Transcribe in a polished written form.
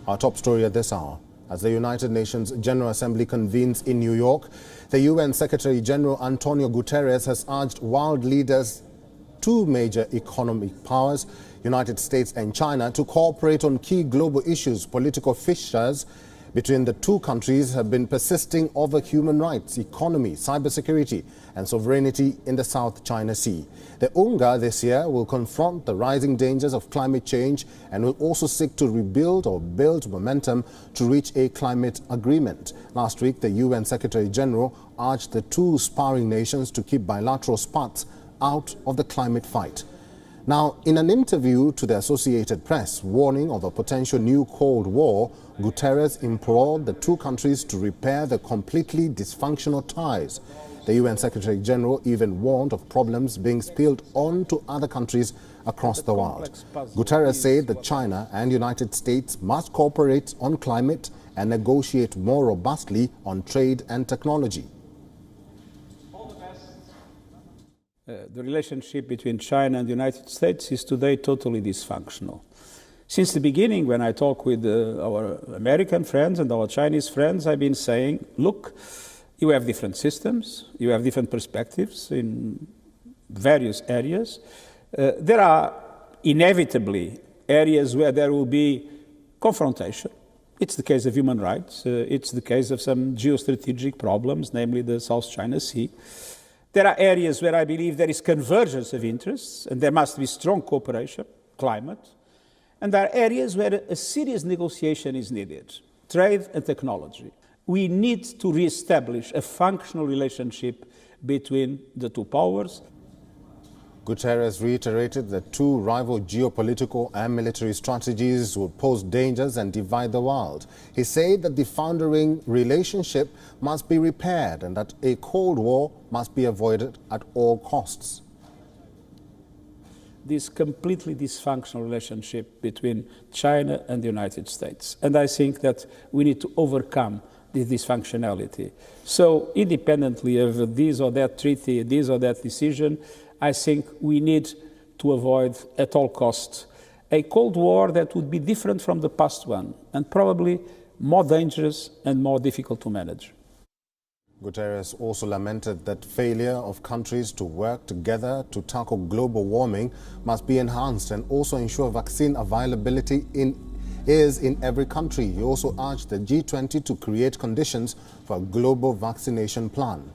Our top story at this hour. As the United Nations General Assembly convenes in New York, the UN Secretary-General Antonio Guterres has urged world leaders, two major economic powers, United States and China, to cooperate on key global issues. Political fissures between the two countries have been persisting over human rights, economy, cybersecurity and sovereignty in the South China Sea. The UNGA this year will confront the rising dangers of climate change and will also seek to rebuild or build momentum to reach a climate agreement. Last week, the UN Secretary-General urged the two sparring nations to keep bilateral spats out of the climate fight. Now, in an interview to the Associated Press warning of a potential new Cold War, Guterres implored the two countries to repair the completely dysfunctional ties. The UN Secretary-General even warned of problems being spilled on to other countries across the world. Guterres said that China and United States must cooperate on climate and negotiate more robustly on trade and technology. The relationship between China and the United States is today totally dysfunctional. Since the beginning, when I talk with our American friends and our Chinese friends, I've been saying, look, you have different systems, you have different perspectives in various areas. There are inevitably areas where there will be confrontation. It's the case of human rights, it's the case of some geostrategic problems, namely the South China Sea. There are areas where I believe there is convergence of interests and there must be strong cooperation, climate. And there are areas where a serious negotiation is needed, trade and technology. We need to re-establish a functional relationship between the two powers. Guterres reiterated that two rival geopolitical and military strategies will pose dangers and divide the world. He said that the foundering relationship must be repaired and that a Cold War must be avoided at all costs. This completely dysfunctional relationship between China and the United States. And I think that we need to overcome this dysfunctionality. So independently of this or that treaty, this or that decision, I think we need to avoid at all costs a Cold War that would be different from the past one and probably more dangerous and more difficult to manage. Guterres also lamented that failure of countries to work together to tackle global warming must be enhanced and also ensure vaccine availability is in every country. He also urged the G20 to create conditions for a global vaccination plan.